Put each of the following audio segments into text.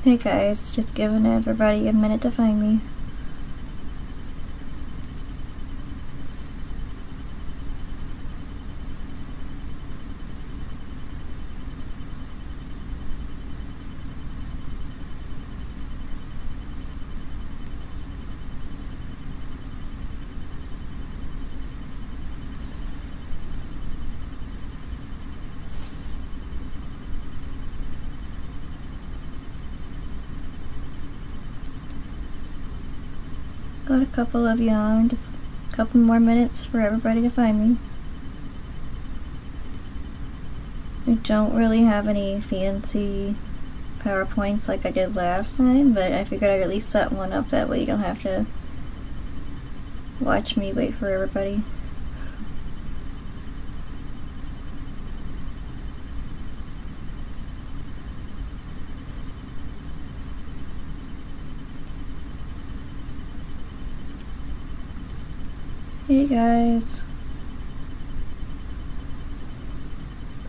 Hey guys, just giving everybody a minute to find me. Got a couple of you on, just a couple more minutes for everybody to find me. I don't really have any fancy PowerPoints like I did last time, but I figured I'd at least set one up, that way you don't have to watch me wait for everybody. Hey guys.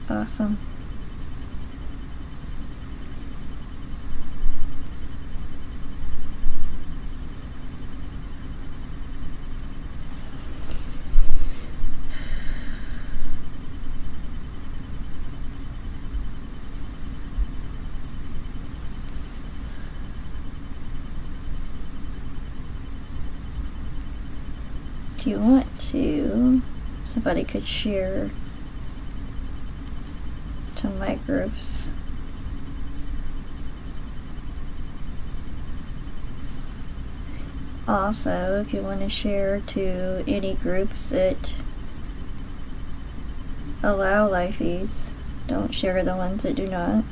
Awesome. If you want to, somebody could share to my groups. Also, if you want to share to any groups that allow live feeds, don't share the ones that do not.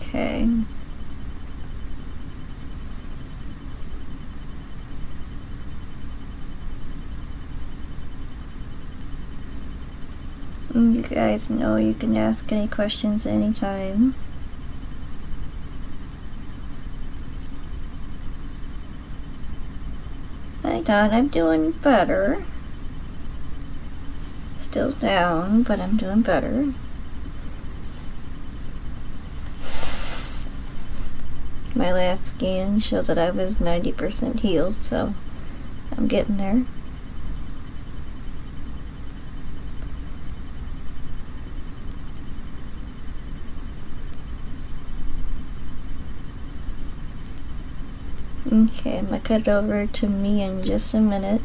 Okay. You guys know you can ask any questions anytime. Hi Don, I'm doing better. Still down, but I'm doing better. My last scan showed that I was 90% healed, so I'm getting there. Okay, I'm gonna cut it over to me in just a minute.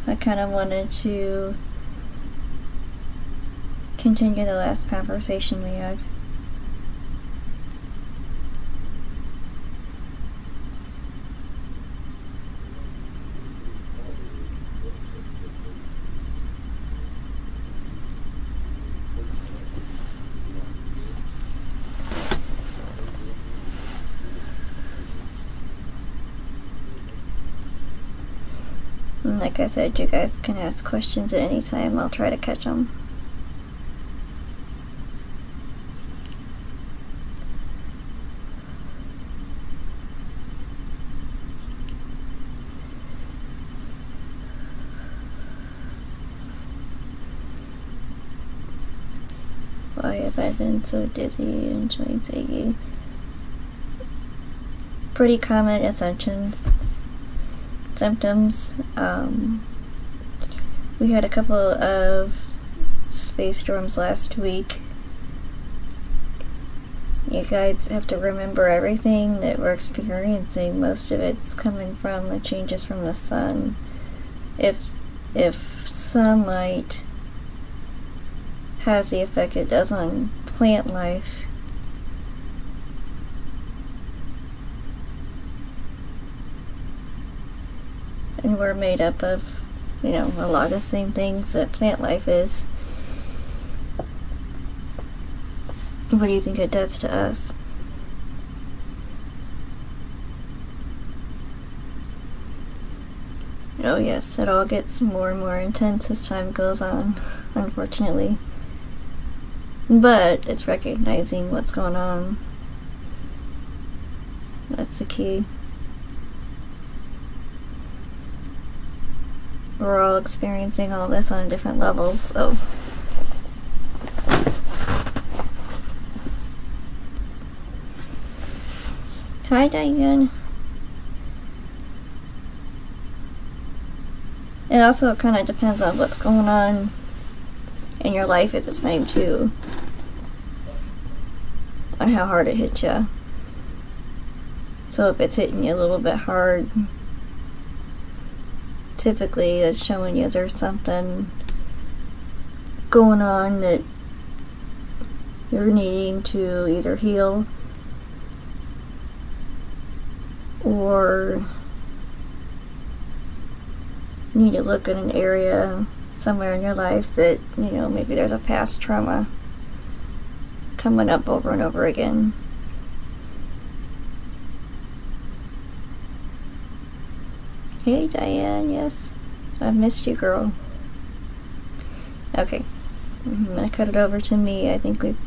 I kind of wanted to continue the last conversation we had. And like I said, you guys can ask questions at any time. I'll try to catch them. Why have I been so dizzy and joints achy? Pretty common symptoms. We had a couple of space storms last week. You guys have to remember, everything that we're experiencing, most of it's coming from the changes from the sun. If sunlight has the effect it does on plant life, and we're made up of, you know, a lot of the same things that plant life is, what do you think it does to us? Oh yes, it all gets more and more intense as time goes on, unfortunately. But it's recognizing what's going on. That's the key. We're all experiencing all this on different levels, so... Hi, Diane. It also kind of depends on what's going on in your life at the time, too. On how hard it hit you. So if it's hitting you a little bit hard, typically it's showing you there's something going on that you're needing to either heal or you need to look at an area somewhere in your life that, you know, maybe there's a past trauma coming up over and over again. Hey Diane, yes, I've missed you, girl. Okay, I'm gonna cut it over to me. I think we've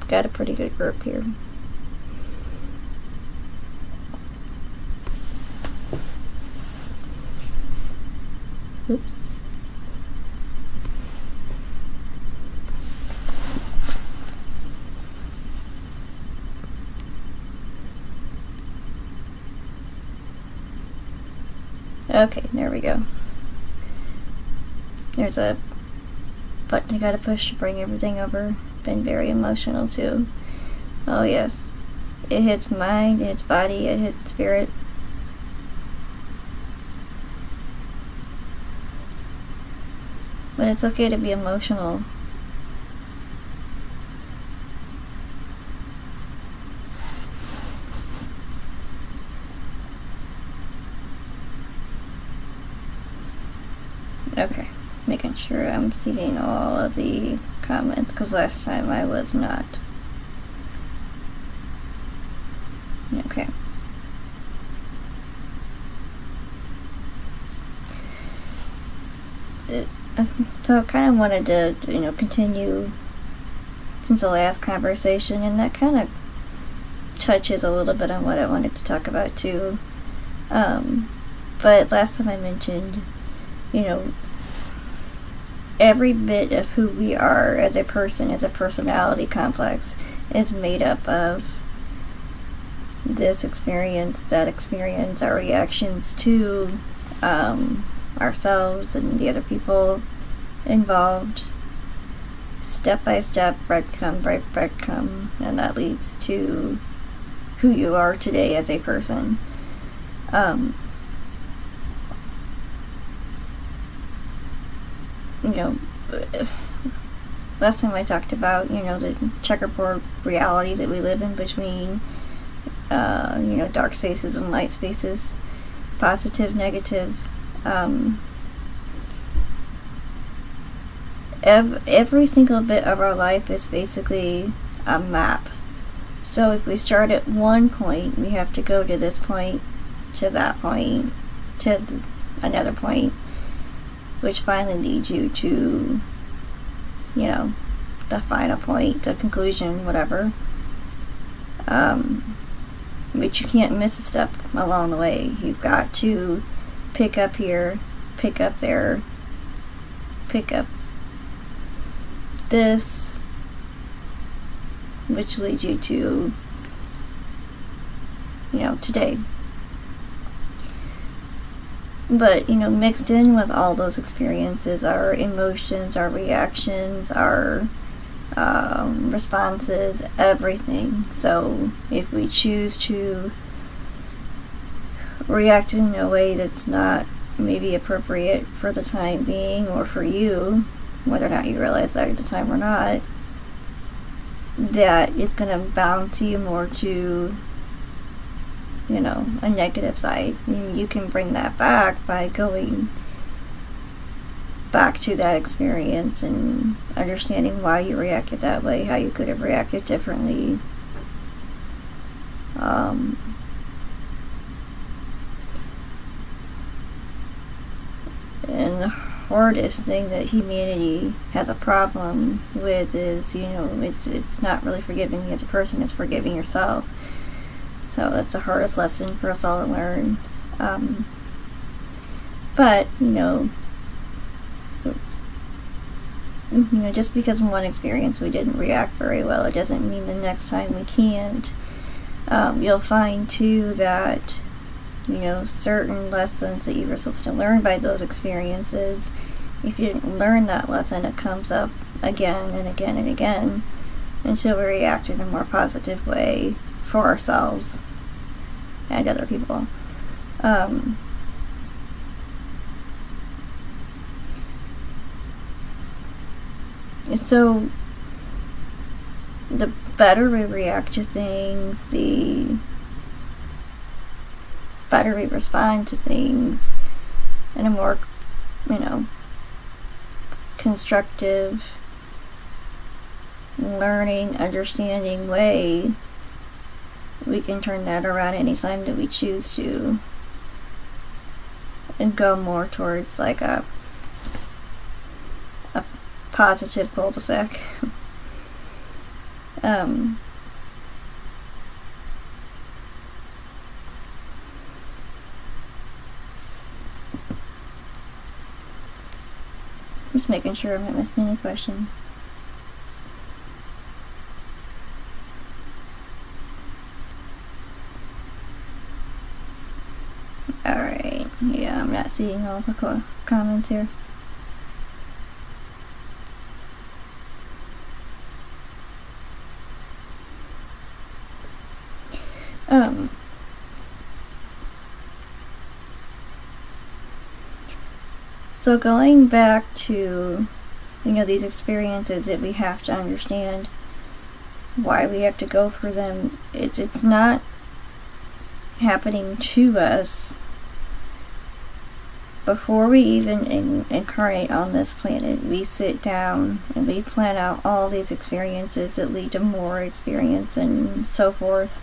got a pretty good group here. Oops. Okay, there we go. There's a button you gotta push to bring everything over. Been very emotional too. Oh yes. It hits mind, it hits body, it hits spirit. But it's okay to be emotional. Okay, making sure I'm seeing all of the comments, because last time I was not. Okay. So I kind of wanted to, you know, continue since the last conversation, and that kind of touches a little bit on what I wanted to talk about too. But last time I mentioned, you know, every bit of who we are as a person, as a personality complex, is made up of this experience, that experience, our reactions to ourselves and the other people involved, step by step, breadcrumb by breadcrumb, and that leads to who you are today as a person. You know, last time I talked about, you know, the checkerboard reality that we live in between, you know, dark spaces and light spaces, positive, negative. Every single bit of our life is basically a map. So if we start at one point, we have to go to this point, to that point, to another point, which finally leads you to, you know, the final point, the conclusion, whatever. But you can't miss a step along the way. You've got to pick up here, pick up there, pick up this, which leads you to, you know, today. But, you know, mixed in with all those experiences, our emotions, our reactions, our responses, everything. So if we choose to react in a way that's not maybe appropriate for the time being or for you, whether or not you realize that at the time or not, that it's going to bounce you more to, you know, a negative side. You can bring that back by going back to that experience and understanding why you reacted that way, how you could have reacted differently. the hardest thing that humanity has a problem with is, you know, it's not really forgiving you as a person, it's forgiving yourself. So that's the hardest lesson for us all to learn. But, you know, just because in one experience we didn't react very well, it doesn't mean the next time we can't. You'll find too that, you know, certain lessons that you were supposed to learn by those experiences, if you didn't learn that lesson, it comes up again and again and again until we react in a more positive way for ourselves and other people. So the better we react to things, the better we respond to things in a more, you know, constructive, learning, understanding way, we can turn that around anytime that we choose to and go more towards like a positive cul-de-sac. Just making sure I'm not missing any questions. Alright, yeah, I'm not seeing all the comments here. So going back to, you know, these experiences that we have to understand why we have to go through them. It's not happening to us before we even incarnate on this planet. We sit down and we plan out all these experiences that lead to more experience and so forth.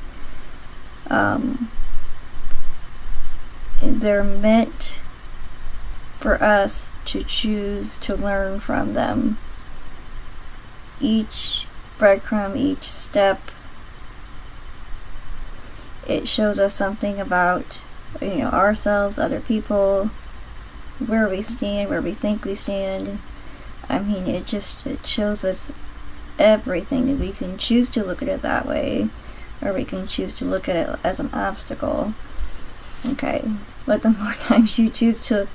They're meant for us to choose to learn from them. Each breadcrumb, each step, it shows us something about, you know, ourselves, other people, where we stand, where we think we stand. I mean, it shows us everything, and we can choose to look at it that way, or we can choose to look at it as an obstacle. Okay, but the more times you choose to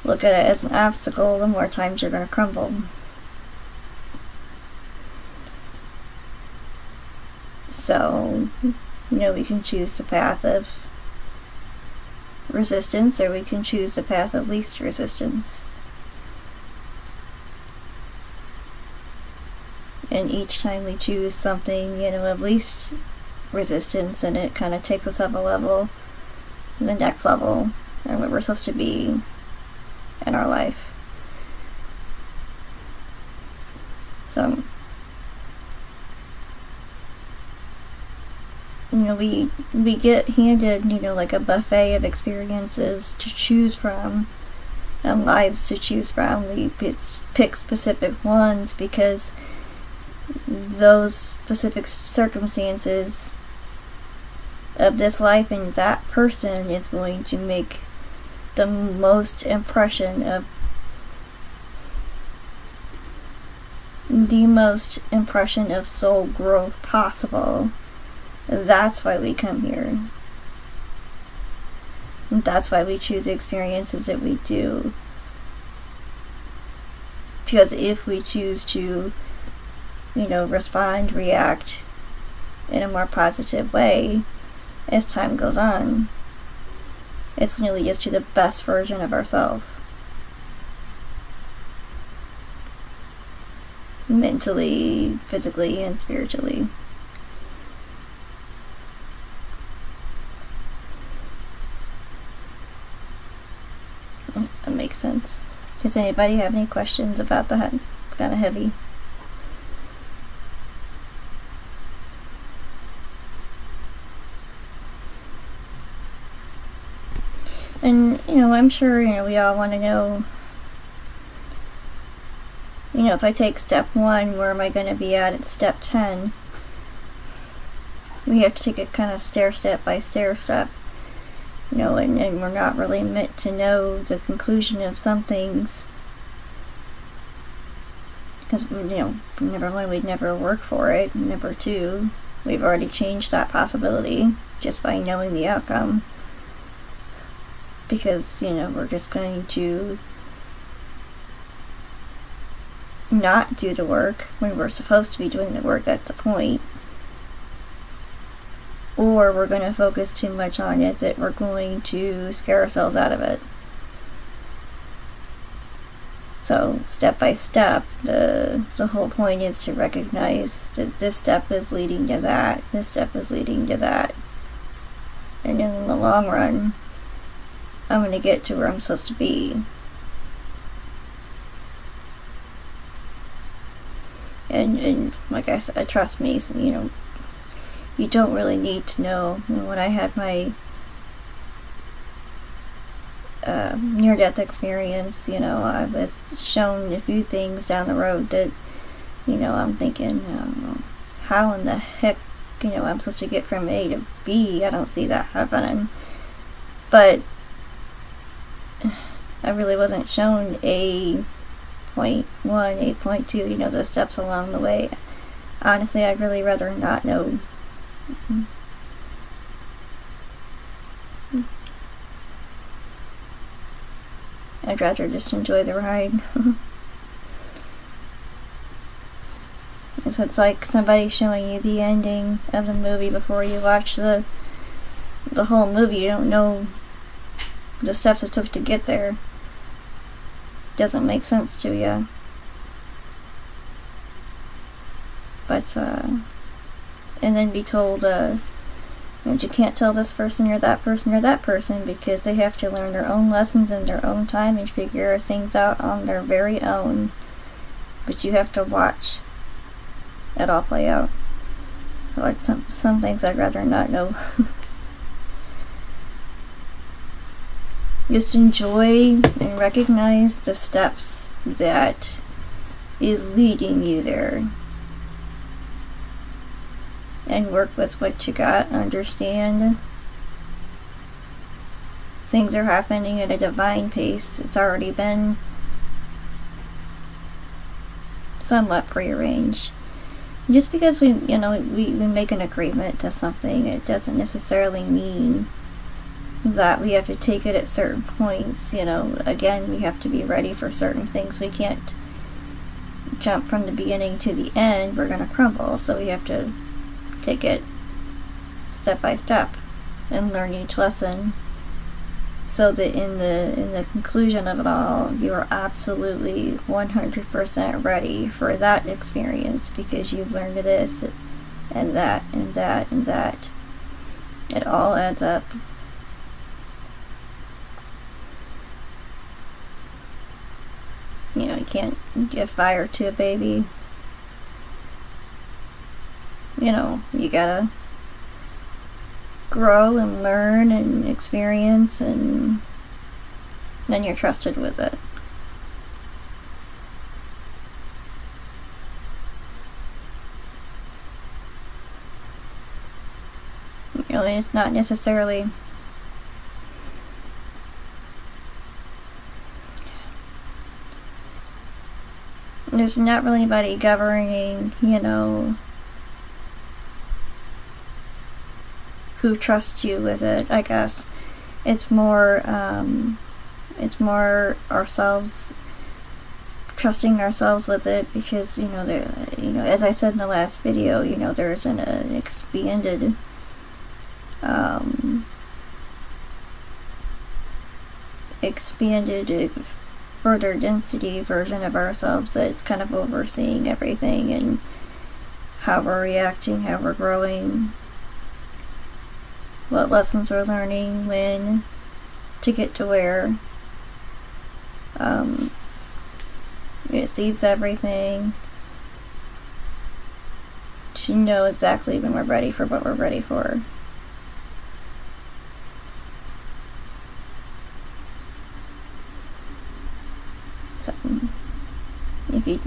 look at it as an obstacle, the more times you're going to crumble. So, you know, we can choose the path of resistance, or we can choose the path of least resistance. And each time we choose something, you know, of least resistance, and it kind of takes us up a level, the next level, and where we're supposed to be in our life. So, you know, we get handed, you know, like a buffet of experiences to choose from and lives to choose from. We pick specific ones because those specific circumstances of this life and that person is going to make the most impression of soul growth possible. That's why we come here. And that's why we choose the experiences that we do. Because if we choose to, you know, respond, react in a more positive way as time goes on, it's going to lead us to the best version of ourselves. Mentally, physically, and spiritually. That makes sense. Does anybody have any questions about that? It's kind of heavy. And, you know, I'm sure, you know, we all want to know, you know, if I take step 1, where am I going to be at step 10? We have to take it kind of stair-step by stair-step, you know, and we're not really meant to know the conclusion of some things, because, you know, number 1, we'd never work for it, and number 2, we've already changed that possibility just by knowing the outcome, because, you know, we're just going to not do the work when we're supposed to be doing the work. That's the point. Or we're going to focus too much on it that we're going to scare ourselves out of it. So, step by step, the whole point is to recognize that this step is leading to that, this step is leading to that. And in the long run, I'm going to get to where I'm supposed to be. And like I said, trust me, you know, you don't really need to know. You know, when I had my near-death experience, you know, I was shown a few things down the road that, you know, I'm thinking, how in the heck, you know, I'm supposed to get from A to B? I don't see that happening. But I really wasn't shown A.1, A.2, you know, the steps along the way. Honestly, I'd really rather not know. I'd rather just enjoy the ride. So it's like somebody showing you the ending of the movie before you watch the whole movie. You don't know the steps it took to get there. Doesn't make sense to you. But, and then be told, you can't tell this person or that person or that person, because they have to learn their own lessons in their own time and figure things out on their very own. But you have to watch it all play out. So like some things I'd rather not know. Just enjoy and recognize the steps that is leading you there. And work with what you got. Understand things are happening at a divine pace. It's already been somewhat prearranged. Just because we make an agreement to something, it doesn't necessarily mean that we have to take it at certain points. You know, again, we have to be ready for certain things. We can't jump from the beginning to the end. We're going to crumble. So we have to take it step by step and learn each lesson, so that in the conclusion of it all, you are absolutely 100% ready for that experience, because you've learned this and that and that and that. It all adds up. You know, you can't give fire to a baby. You know, you gotta grow and learn and experience, and then you're trusted with it. You know, it's not necessarily there's not really anybody governing, you know, who trusts you with it. I guess it's more ourselves, trusting ourselves with it, because you know, as I said in the last video, you know, there's an expanded further density version of ourselves that's kind of overseeing everything and how we're reacting, how we're growing, what lessons we're learning, when to get to where. It sees everything. To know exactly when we're ready for what we're ready for. So, if you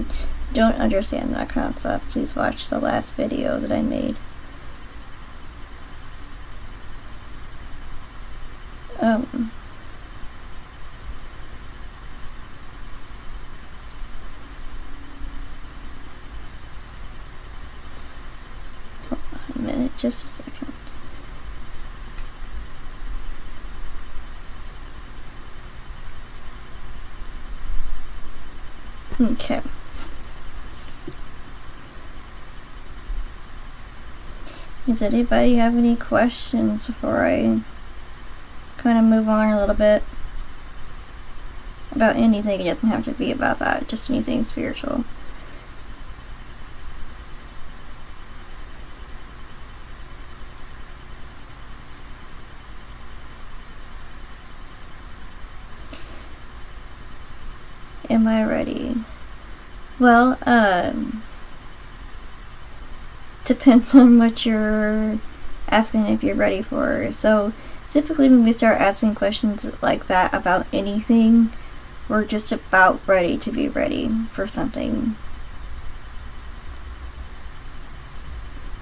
don't understand that concept, please watch the last video that I made. Hold on a minute, just a second. Okay. Does anybody have any questions before I kind of move on a little bit? About anything, it doesn't have to be about that, just anything spiritual. Am I ready? Well, depends on what you're asking if you're ready for. So, typically when we start asking questions like that about anything, we're just about ready to be ready for something.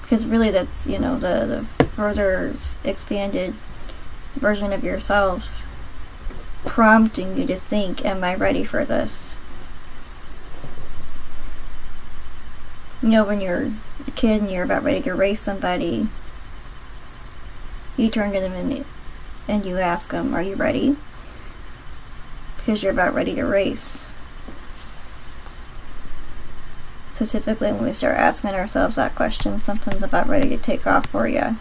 Because really that's, you know, the further expanded version of yourself prompting you to think, am I ready for this? You know, when you're a kid and you're about ready to race somebody, you turn to them and you ask them, are you ready? Because you're about ready to race. So typically when we start asking ourselves that question, something's about ready to take off for you.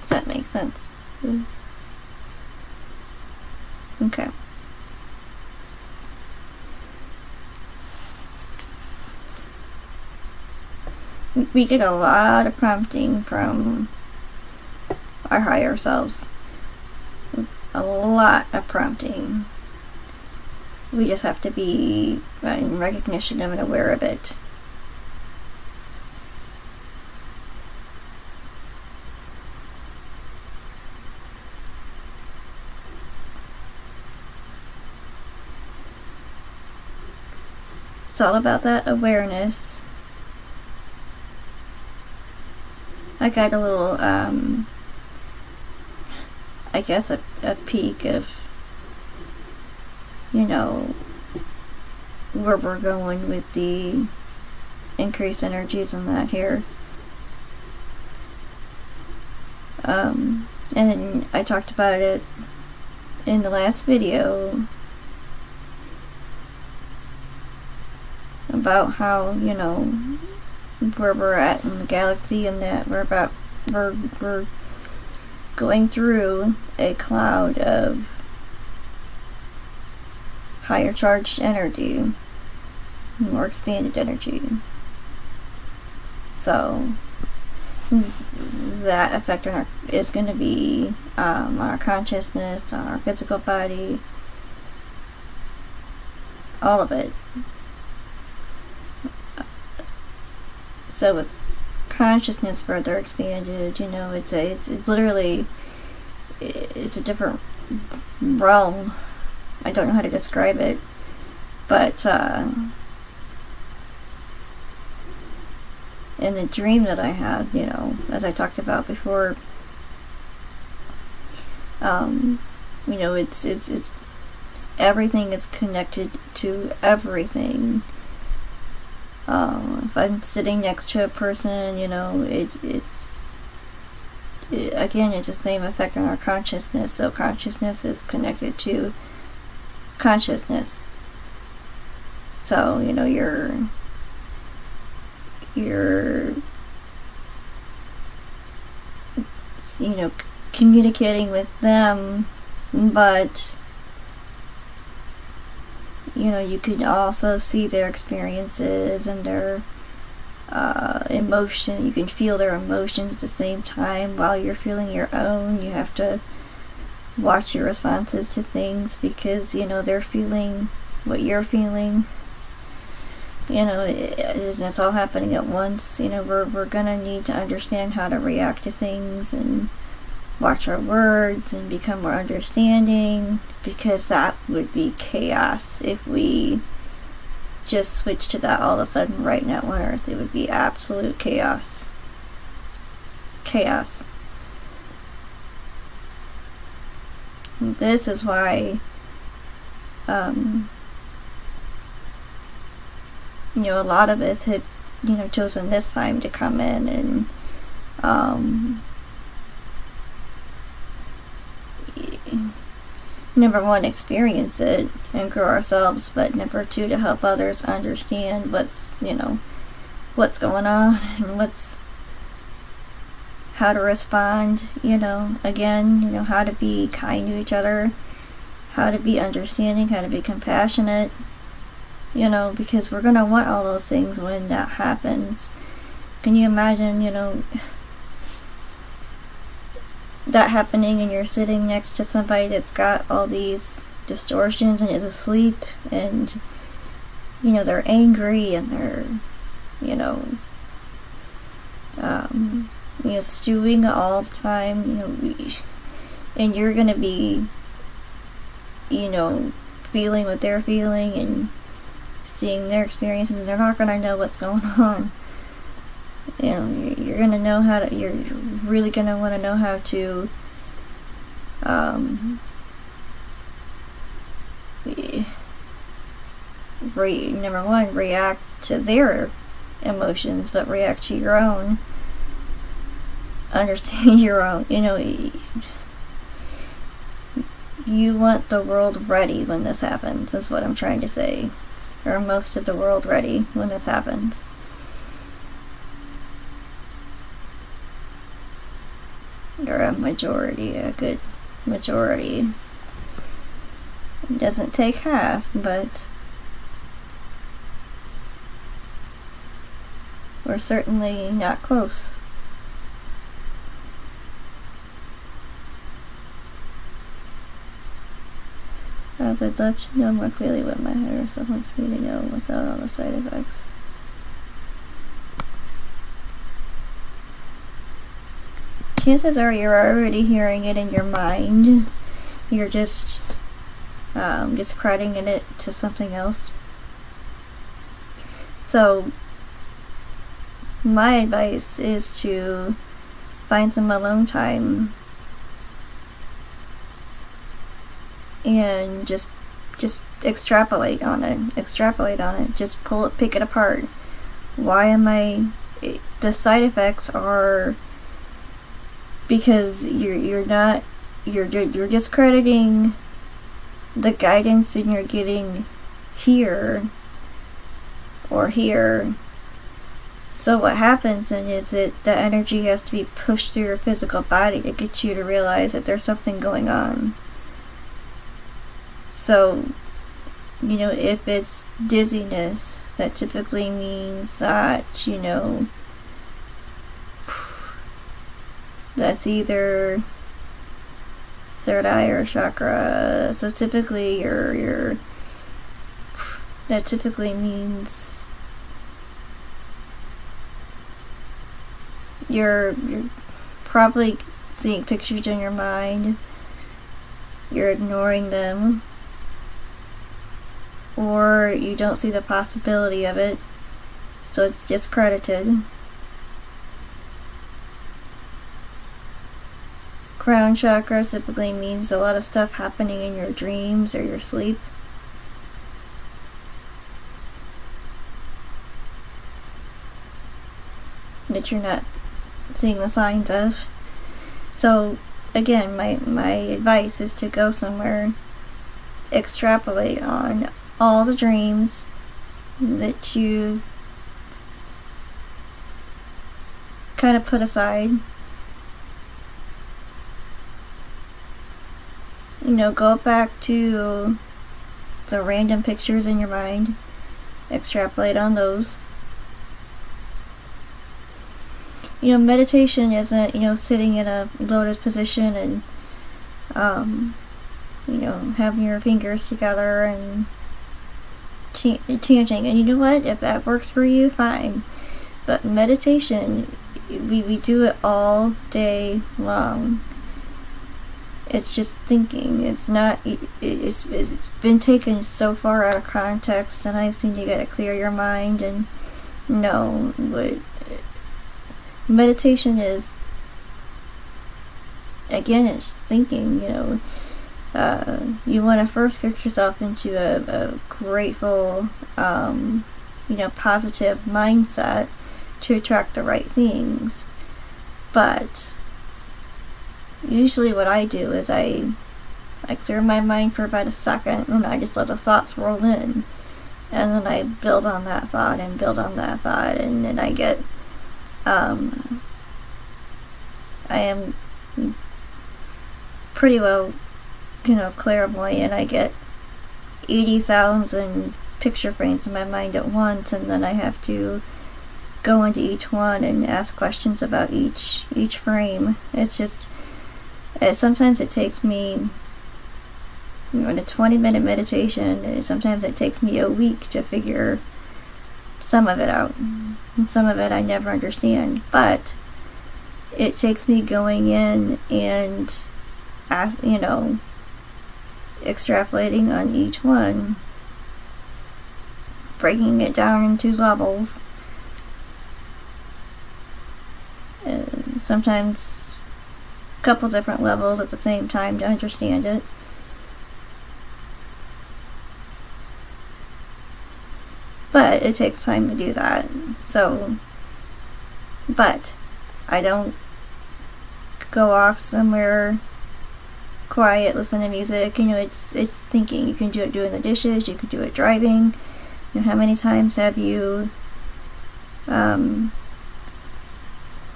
Does that make sense? Okay. We get a lot of prompting from our higher selves. A lot of prompting. We just have to be in recognition of and aware of it. It's all about that awareness. I got a little, I guess a peek of, you know, where we're going with the increased energies and that here. And I talked about it in the last video about how, you know, where we're at in the galaxy and that we're going through a cloud of higher charged energy, more expanded energy. So that effect on is going to be on our consciousness, on our physical body, all of it. So with consciousness further expanded, you know, it's literally, it's a different realm. I don't know how to describe it, but in the dream that I had, you know, as I talked about before, you know, it's everything is connected to everything. If I'm sitting next to a person, you know, again, it's the same effect on our consciousness. So consciousness is connected to consciousness. So, you know, you're you know, communicating with them, but you know, you can also see their experiences and their emotion. You can feel their emotions at the same time while you're feeling your own. You have to watch your responses to things because, you know, they're feeling what you're feeling. you know, it's all happening at once. You know, we're gonna need to understand how to react to things and watch our words and become more understanding, because that would be chaos if we just switch to that all of a sudden right now on Earth. It would be absolute chaos. Chaos. And this is why you know, a lot of us had, you know, chosen this time to come in and number one, experience it and grow ourselves, but number two, to help others understand what's, you know, what's going on and how to respond, you know, again, you know, how to be kind to each other, how to be understanding, how to be compassionate, you know, because we're gonna want all those things when that happens. Can you imagine, you know, that happening and you're sitting next to somebody that's got all these distortions and is asleep, and, you know, they're angry and they're, you know, stewing all the time, you know, and you're gonna be, you know, feeling what they're feeling and seeing their experiences, and they're not gonna know what's going on. You know, you're gonna know how to, you're really gonna want to know how to number one, react to their emotions, but react to your own, understand your own, you know. You want the world ready when this happens, is what I'm trying to say, or most of the world ready when this happens. Or a majority, a good majority. It doesn't take half, but we're certainly not close. I would love to know more clearly what my higher self wants me to know without all the side effects. Chances are you're already hearing it in your mind. You're just crediting it to something else. So my advice is to find some alone time and just extrapolate on it. Just pick it apart. Why am I? The side effects are because you're discrediting the guidance and you're getting here or here. So what happens then is that the energy has to be pushed through your physical body to get you to realize that there's something going on. So, you know, if it's dizziness, that typically means that, you know, that's either third eye or chakra. So typically that typically means you're probably seeing pictures in your mind, you're ignoring them, or you don't see the possibility of it, so it's discredited. Crown chakra typically means a lot of stuff happening in your dreams or your sleep. That you're not seeing the signs of. So again, my advice is to go somewhere, extrapolate on all the dreams that you kind of put aside. You know, go back to the random pictures in your mind, extrapolate on those. You know, meditation isn't, you know, sitting in a lotus position and, you know, having your fingers together and chanting. And you know what? If that works for you, fine. But meditation, we do it all day long. It's just thinking. It's not. It's been taken so far out of context, and I've seen you gotta clear your mind. And no, but meditation is, again, it's thinking. You want to first get yourself into a grateful, positive mindset to attract the right things. But usually what I do is I clear my mind for about a second, and I just let the thoughts roll in, and then I build on that thought and build on that thought, and then I get I am pretty well clairvoyant. I get 80,000 picture frames in my mind at once, and then I have to go into each one and ask questions about each frame. It's just, sometimes it takes me, in a 20-minute meditation, sometimes it takes me a week to figure some of it out. And some of it I never understand, but it takes me going in and extrapolating on each one, breaking it down into levels, and sometimes a couple different levels at the same time to understand it. But it takes time to do that. So, but I don't go off somewhere quiet, listen to music. It's thinking. You can do it doing the dishes, you can do it driving. How many times have you been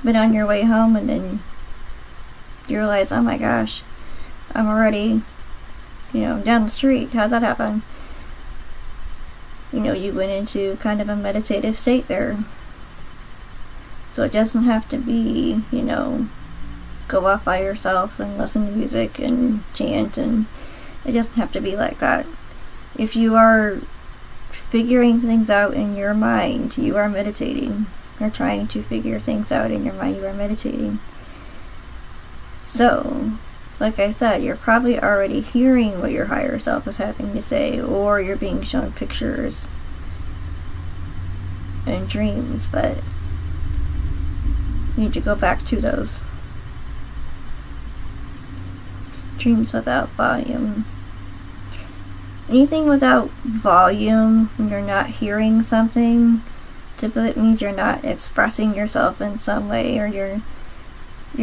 on your way home and then you realize, oh my gosh, I'm already down the street. How'd that happen? You went into kind of a meditative state there. So it doesn't have to be, go off by yourself and listen to music and chant, and it doesn't have to be like that. If you are figuring things out in your mind, you are meditating. Or trying to figure things out in your mind, you are meditating. So, like I said, you're probably already hearing what your higher self is having to say, or you're being shown pictures and dreams, but you need to go back to those. Dreams without volume. Anything without volume, when you're not hearing something, typically it means you're not expressing yourself in some way, or you're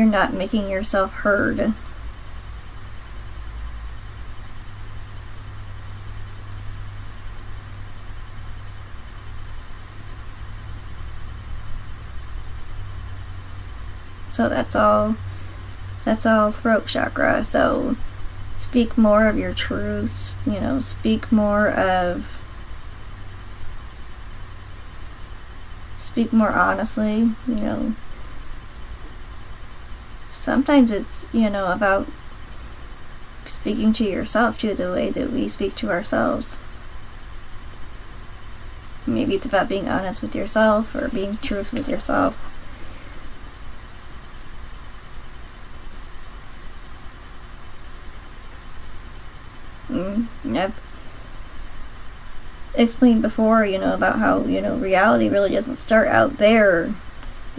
not making yourself heard. So that's all throat chakra. So speak more of your truths, speak more honestly, Sometimes it's, about speaking to yourself too, the way that we speak to ourselves. Maybe it's about being honest with yourself, or being truthful with yourself. I've explained before, about how, reality really doesn't start out there,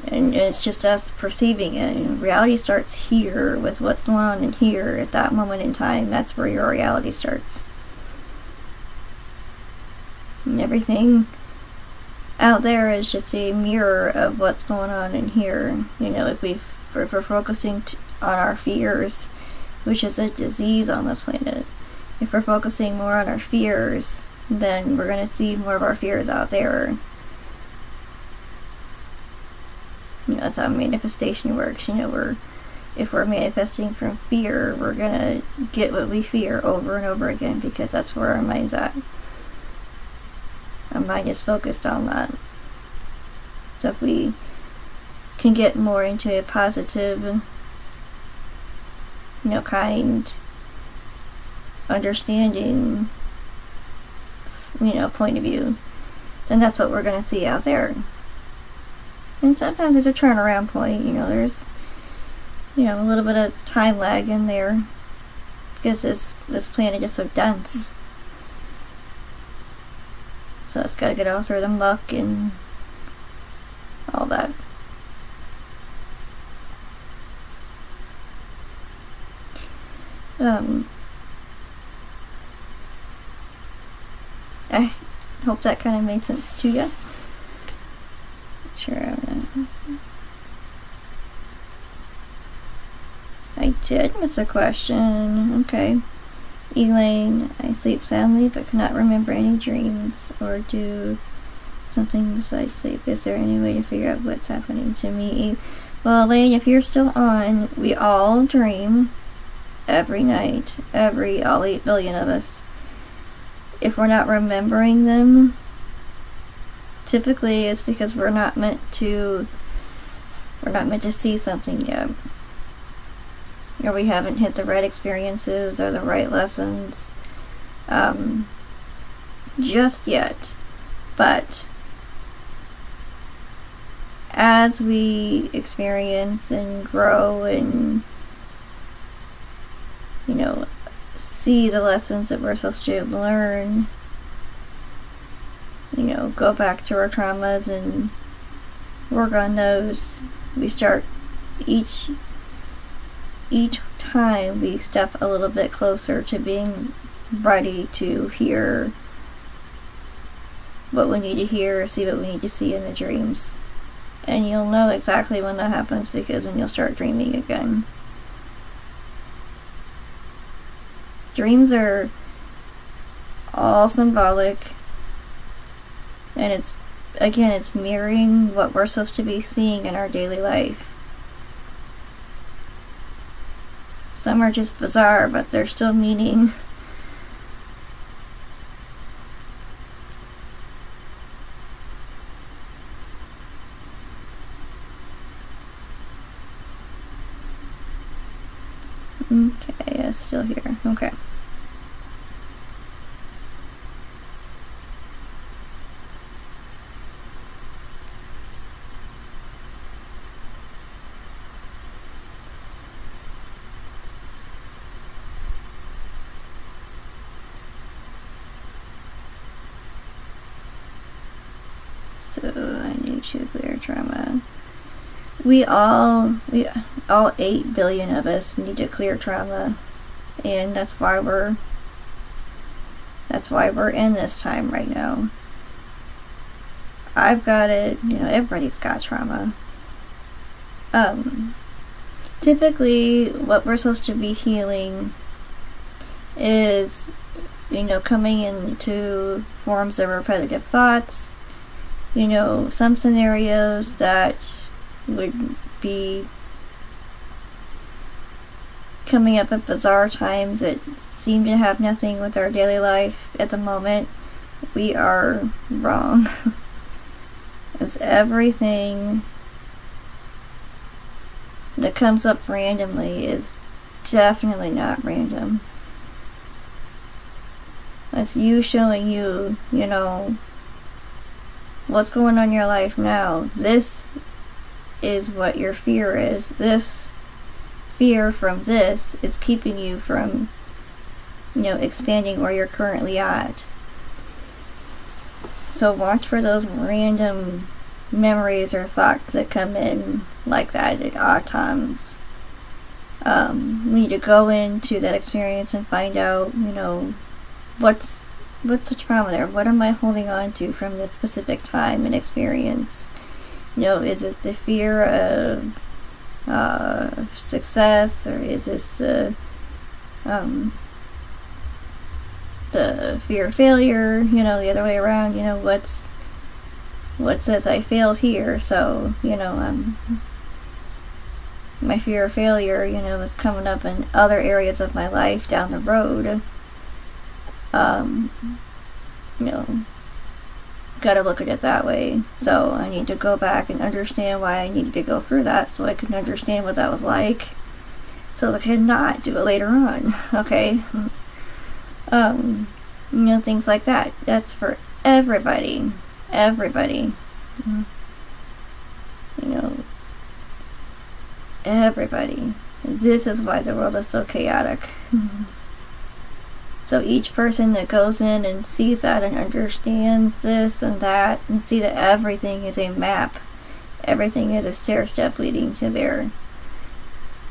and it's just us perceiving it. Reality starts here, with what's going on in here at that moment in time. That's where your reality starts. And everything out there is just a mirror of what's going on in here. If we're focusing on our fears, which is a disease on this planet, if we're focusing more on our fears, then we're going to see more of our fears out there. That's how manifestation works. If we're manifesting from fear, we're going to get what we fear over and over again, because that's where our mind's at. Our mind is focused on that. So if we can get more into a positive, kind, understanding, point of view, then that's what we're going to see out there. And sometimes there's a turnaround point, there's, a little bit of time lag in there, because this planet is so dense. So it's got to get all through the muck and all that. I hope that kind of made sense to you. Sure, I did miss a question. Okay. Elaine, I sleep soundly but cannot remember any dreams or do something besides sleep. Is there any way to figure out what's happening to me? Well, Elaine, if you're still on, we all dream every night. All 8 billion of us. If we're not remembering them, typically it's because we're not meant to see something yet. Or we haven't hit the right experiences or the right lessons just yet. But as we experience and grow and see the lessons that we're supposed to learn, go back to our traumas and work on those, we start each time we step a little bit closer to being ready to hear what we need to hear, see what we need to see in the dreams. And you'll know exactly when that happens, because then you'll start dreaming again. Dreams are all symbolic, and it's mirroring what we're supposed to be seeing in our daily life. Some are just bizarre, but they're still meaning. Okay, it's still here. Okay. So I need to clear trauma. We all 8 billion of us need to clear trauma, and that's why we're in this time right now. I've got it, everybody's got trauma. Typically what we're supposed to be healing is, coming into forms of repetitive thoughts, some scenarios that would be coming up at bizarre times that seem to have nothing with our daily life at the moment. We are wrong. It's everything that comes up randomly is definitely not random. It's you showing you, what's going on in your life now. This is what your fear is. This fear from this is keeping you from, expanding where you're currently at. So watch for those random memories or thoughts that come in like that at odd times. We need to go into that experience and find out, what's the trauma there? What am I holding on to from this specific time and experience? Is it the fear of success, or is this the fear of failure? The other way around. What says I failed here? So my fear of failure, is coming up in other areas of my life down the road. Gotta look at it that way. So I need to go back and understand why I needed to go through that, so I can understand what that was like, so I can not do it later on. Okay. You know, things like that. That's for everybody. Everybody. You know, everybody. This is why the world is so chaotic. So each person that goes in and sees that and understands this and that, and see that everything is a map. Everything is a stair step leading to there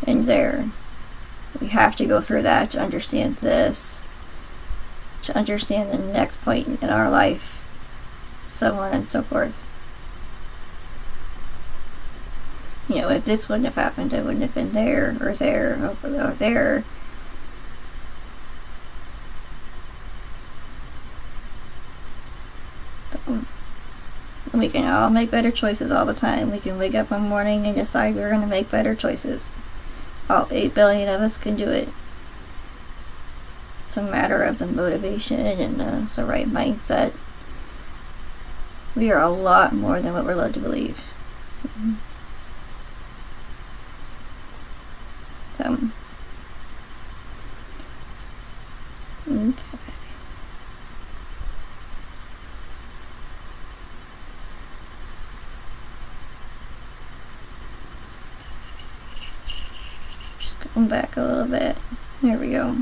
and there. We have to go through that to understand this, to understand the next point in our life, so on and so forth. You know, if this wouldn't have happened, it wouldn't have been there, or there, or there. So, we can all make better choices all the time. We can wake up one morning and decide we're going to make better choices. All 8 billion of us can do it. It's a matter of the motivation and the right mindset. We are a lot more than what we're led to believe. So, okay. Just going back a little bit. There we go.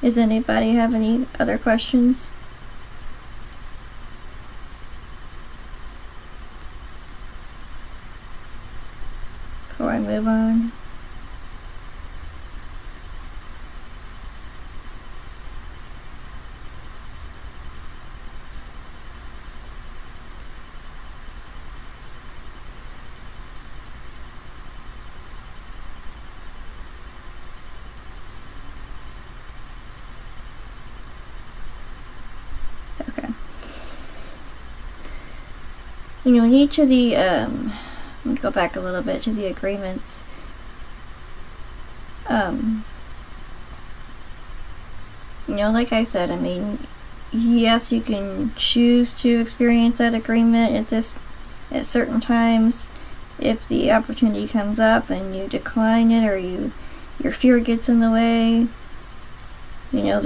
Does anybody have any other questions? Before I move on. Okay. You know, in each of the, I'm going to go back a little bit to the agreements. You know, like I said, I mean, yes, you can choose to experience that agreement at certain times. If the opportunity comes up and you decline it, or your fear gets in the way, you know,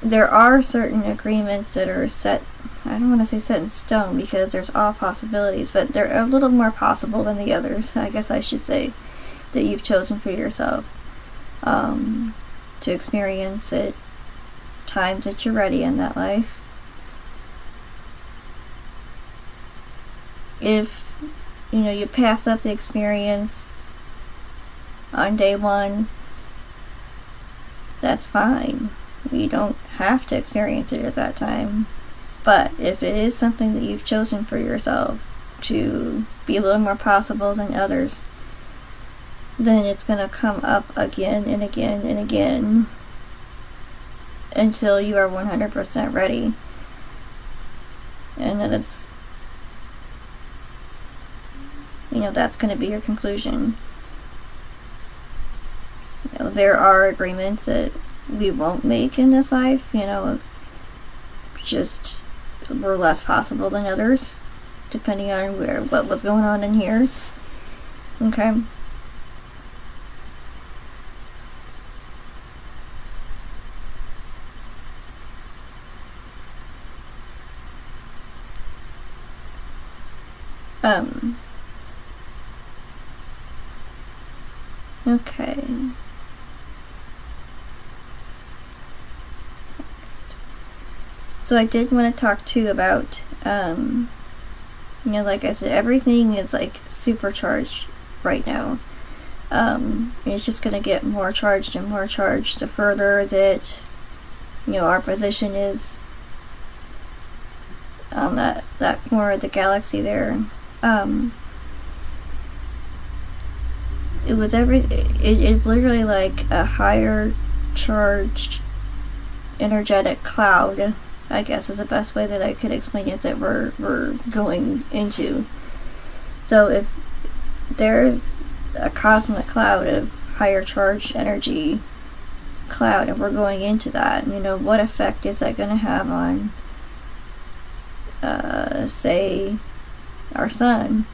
there are certain agreements that are set, I don't want to say set in stone, because there's all possibilities, but they're a little more possible than the others, I guess I should say, that you've chosen for yourself to experience at times that you're ready in that life. If, you know, you pass up the experience on day one, that's fine. You don't have to experience it at that time. But if it is something that you've chosen for yourself to be a little more possible than others, then it's going to come up again and again and again until you are 100% ready. And then it's, you know, that's going to be your conclusion. You know, there are agreements that we won't make in this life, you know, just we're less possible than others, depending on what was going on in here. Okay. Okay. So I did want to talk too about, you know, like I said, everything is like supercharged right now. It's just going to get more charged and more charged the further that, you know, our position is on that corner of the galaxy there. It's literally like a higher charged energetic cloud, I guess is the best way that I could explain it, that we're going into. So if there's a cosmic cloud of higher charged energy cloud and we're going into that, you know, what effect is that going to have on say our sun?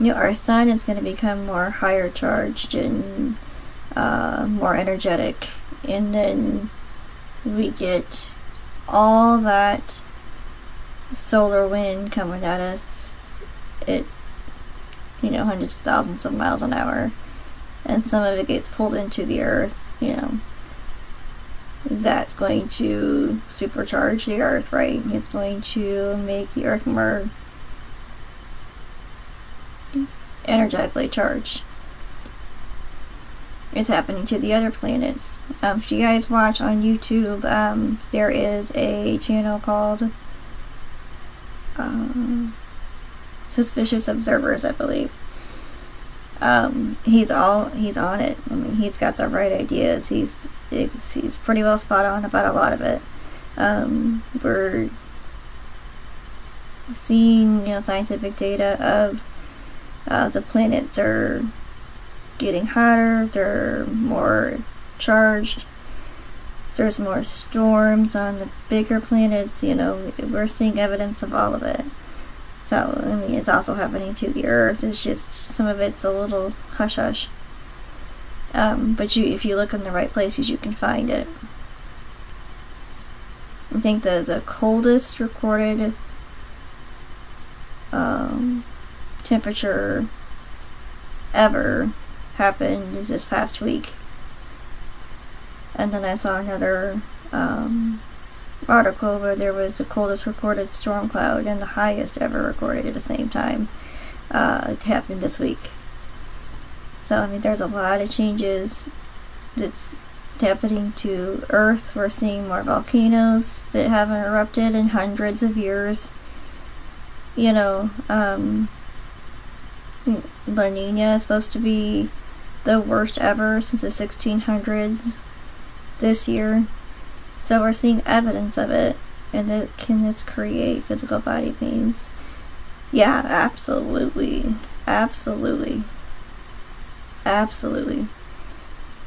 our sun is going to become more higher charged and more energetic, and then we get all that solar wind coming at us at hundreds of thousands of miles an hour, and some of it gets pulled into the earth. That's going to supercharge the earth, right? It's going to make the earth more energetically charged. It's happening to the other planets. If you guys watch on YouTube, there is a channel called Suspicious Observers, I believe. He's on it. I mean, he's got the right ideas. He's pretty well spot on about a lot of it. We're seeing scientific data of the planets are getting hotter, they're more charged, there's more storms on the bigger planets. We're seeing evidence of all of it. So, I mean, it's also happening to the earth. It's just some of it's a little hush-hush. But if you look in the right places, you can find it. I think the coldest recorded temperature ever happened this past week. And then I saw another article where there was the coldest recorded storm cloud and the highest ever recorded at the same time. It happened this week. So, I mean, there's a lot of changes that's happening to Earth. We're seeing more volcanoes that haven't erupted in hundreds of years. La Nina is supposed to be the worst ever since the 1600s this year. So we're seeing evidence of it, and can this create physical body pains? Yeah, absolutely. Absolutely. Absolutely.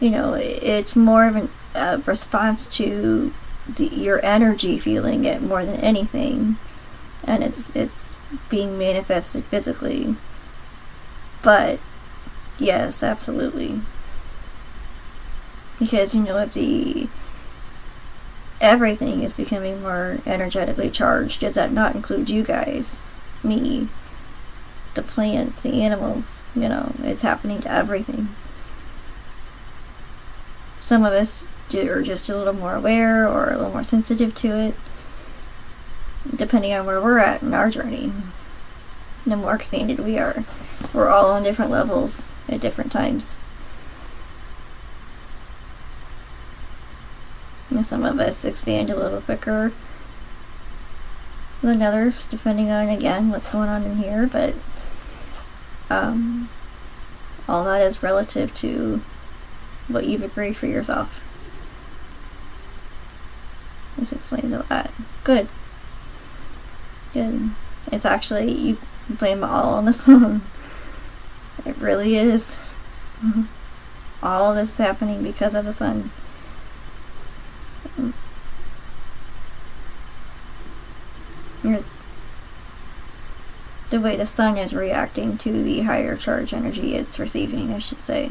It's more of a response to your energy feeling it more than anything, and it's being manifested physically. But yes, absolutely. Because if everything is becoming more energetically charged, does that not include you guys, me, the plants, the animals? It's happening to everything. Some of us are just a little more aware or a little more sensitive to it, depending on where we're at in our journey. The more expanded we are. We're all on different levels at different times. Some of us expand a little quicker than others, depending on, again, what's going on in here, but all that is relative to what you've agreed for yourself. This explains a lot. Good. Good. It's actually, you blame it all on the sun. It really is. All of this is happening because of the sun. The way the sun is reacting to the higher charge energy it's receiving, I should say.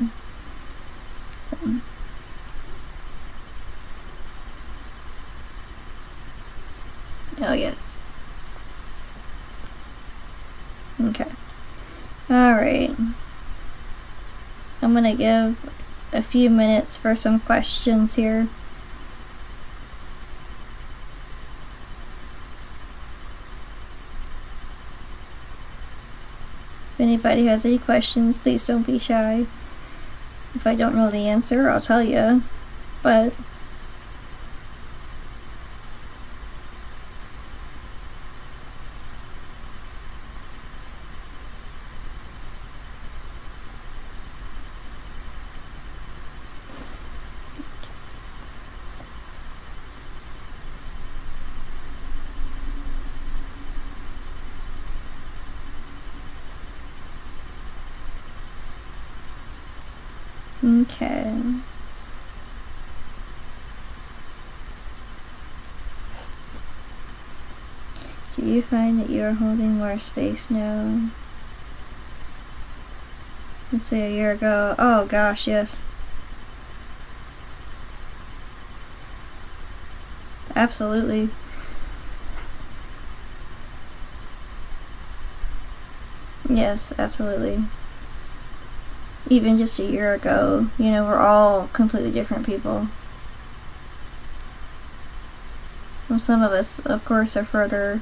Oh, yes. Okay. Alright. I'm gonna give a few minutes for some questions here. If anybody has any questions, please don't be shy. If I don't know the answer, I'll tell you. But okay. Do you find that you are holding more space now? let's say a year ago. Oh gosh, yes. Absolutely. Yes, absolutely. Even just a year ago, you know, we're all completely different people. Well, some of us, of course, are further,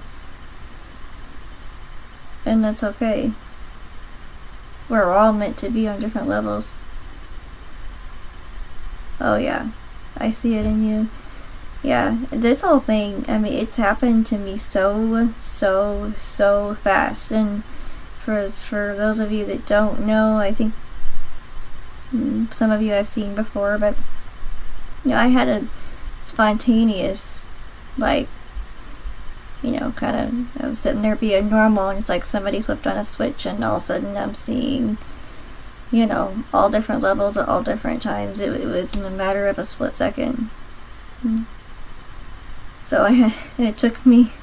and that's okay. We're all meant to be on different levels. Oh yeah, I see it in you. Yeah, this whole thing, I mean, it's happened to me so fast. And for those of you that don't know, I think some of you I've seen before, but you know, I had a spontaneous, like, you know, kind of, I was sitting there being normal, and it's like somebody flipped on a switch, and all of a sudden I'm seeing, you know, all different levels at all different times. It was in a matter of a split second. So it took me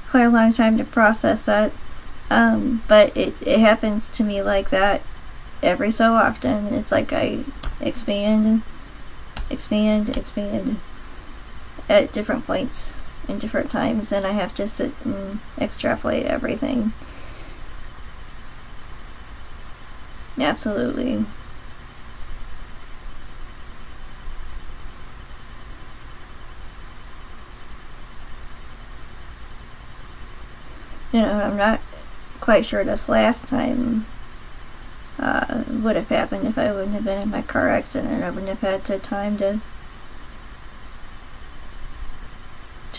quite a long time to process that. But it happens to me like that every so often. It's like I expand at different points in different times, and I have to sit and extrapolate everything. Absolutely. You know, I'm not quite sure this last time would have happened if I wouldn't have been in my car accident. I wouldn't have had the time to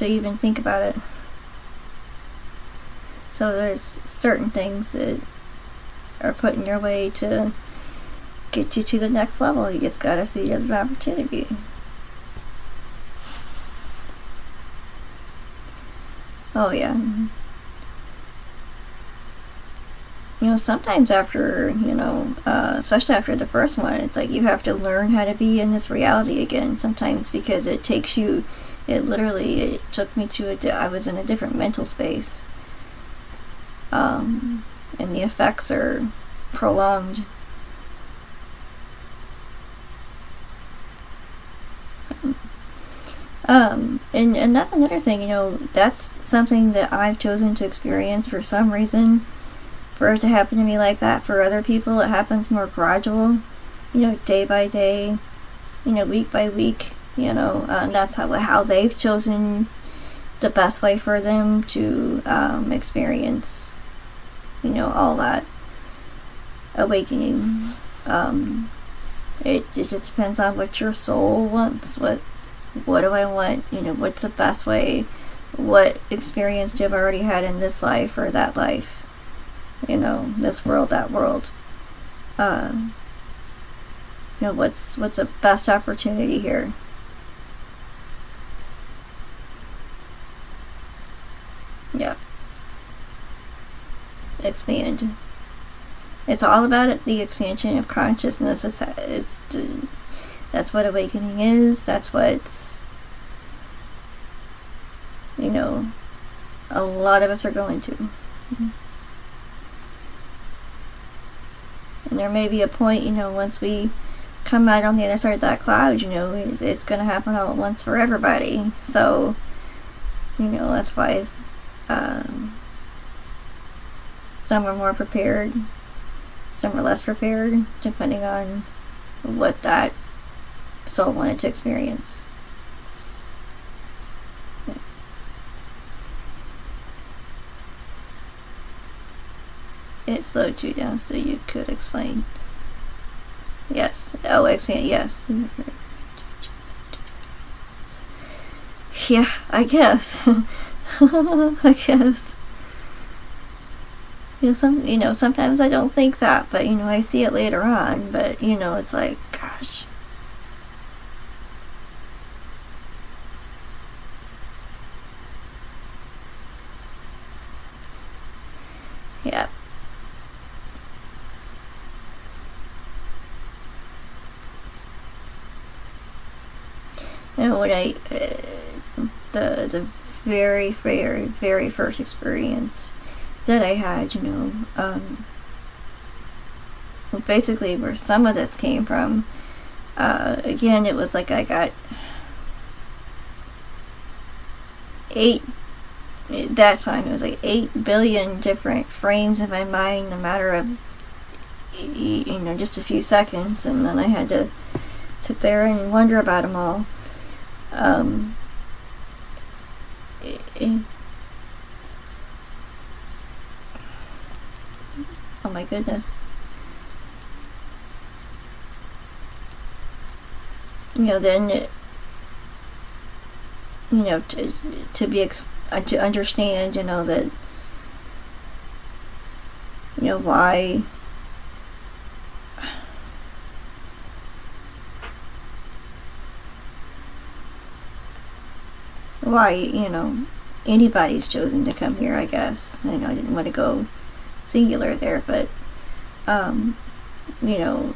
even think about it. So there's certain things that are put in your way to get you to the next level. You just gotta see it as an opportunity. Oh yeah. You know, sometimes after, you know, especially after the first one, it's like you have to learn how to be in this reality again sometimes, because it takes you, it took me to I was in a different mental space. And the effects are prolonged. And that's another thing, you know, that's something that I've chosen to experience for some reason. For it to happen to me like that, for other people it happens more gradual, you know, day by day, you know, week by week, you know, that's how they've chosen the best way for them to experience, you know, all that awakening. It just depends on what your soul wants. What do I want? You know, what's the best way? What experience do I've already had in this life or that life? You know, this world, that world. You know, what's the best opportunity here? Yeah. Expand. It's all about the expansion of consciousness. That's what awakening is. That's what, you know, a lot of us are going to. And there may be a point, you know, once we come out on the other side of that cloud, you know, it's going to happen all at once for everybody. So, you know, that's why some are more prepared, some are less prepared, depending on what that soul wanted to experience. It slowed you down so you could explain. Yes. Oh, expand. Yes. Yeah, I guess. I guess. You know, sometimes I don't think that, but you know, I see it later on. But you know, it's like, gosh. Yeah. You know, when the very first experience that I had, you know, basically where some of this came from. Again, it was like I got 8, at that time it was like 8 billion different frames in my mind in a matter of, you know, just a few seconds, and then I had to sit there and wonder about them all. Oh my goodness. You know, then you know, to understand, you know, that, you know, why you know, anybody's chosen to come here, I guess. I know I didn't want to go singular there, but you know,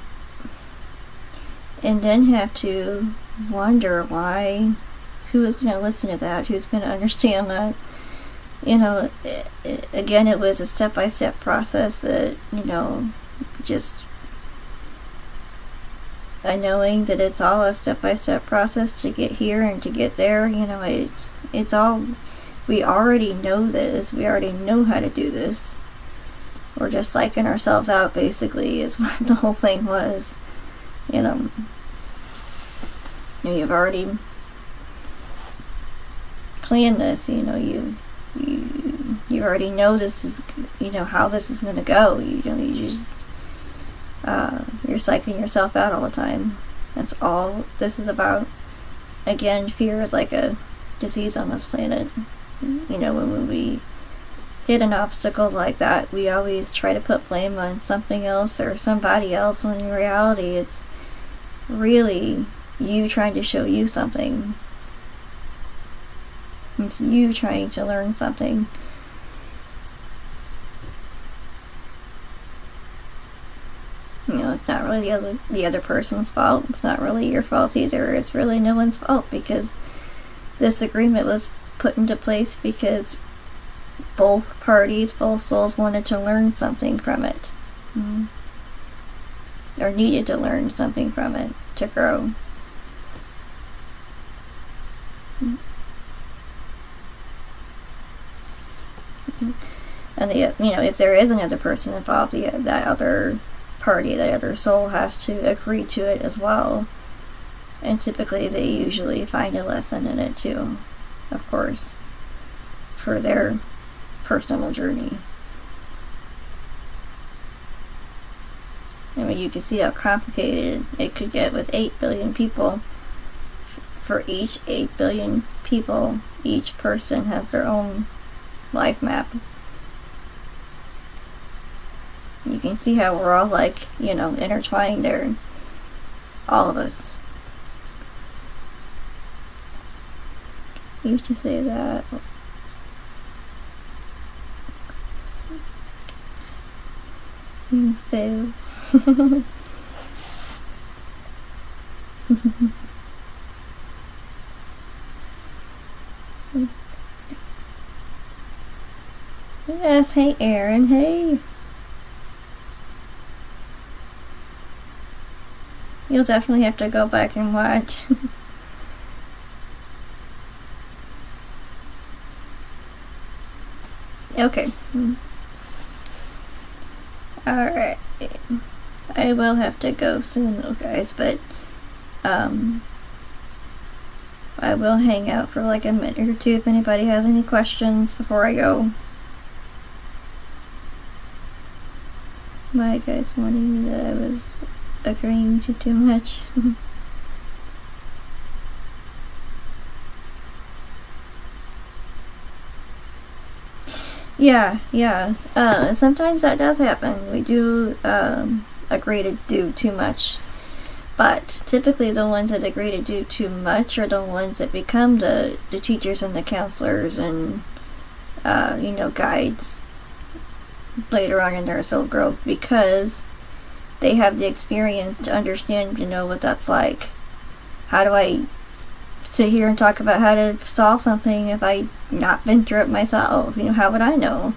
and then have to wonder why, who is going to listen to that, who's going to understand that. You know, again, it was a step-by-step process that, you know, just knowing that it's all a step-by-step process to get here and to get there. You know, it's all, we already know this, we already know how to do this. We're just psyching ourselves out, basically, is what the whole thing was. You know, you've already planned this, you know, you already know this is, you know, how this is going to go. You know, you just, you're psyching yourself out all the time. That's all this is about. Again, fear is like a disease on this planet. You know, when we hit an obstacle like that, we always try to put blame on something else or somebody else, when in reality it's really you trying to show you something. It's you trying to learn something. You know, it's not really the other person's fault. It's not really your fault either. It's really no one's fault, because this agreement was put into place because both parties, both souls wanted to learn something from it. Or needed to learn something from it to grow. And you know, if there is another person involved, that other party, that other soul has to agree to it as well. And typically they usually find a lesson in it too, of course, for their personal journey. I mean, you can see how complicated it could get with 8 billion people. For each 8 billion people, each person has their own life map. You can see how we're all, like, you know, intertwined there. All of us. I used to say that. So. Yes, hey Aaron, hey. You'll definitely have to go back and watch. Okay. Alright. I will have to go soon though, guys, but I will hang out for like a minute or two if anybody has any questions before I go. My guys wanting that I was agreeing to too much. Yeah. Sometimes that does happen. We do agree to do too much. But typically the ones that agree to do too much are the ones that become the teachers and the counselors and, you know, guides later on in their soul growth, because they have the experience to understand, you know, what that's like. How do I sit here and talk about how to solve something if I've not been through it myself? You know, how would I know?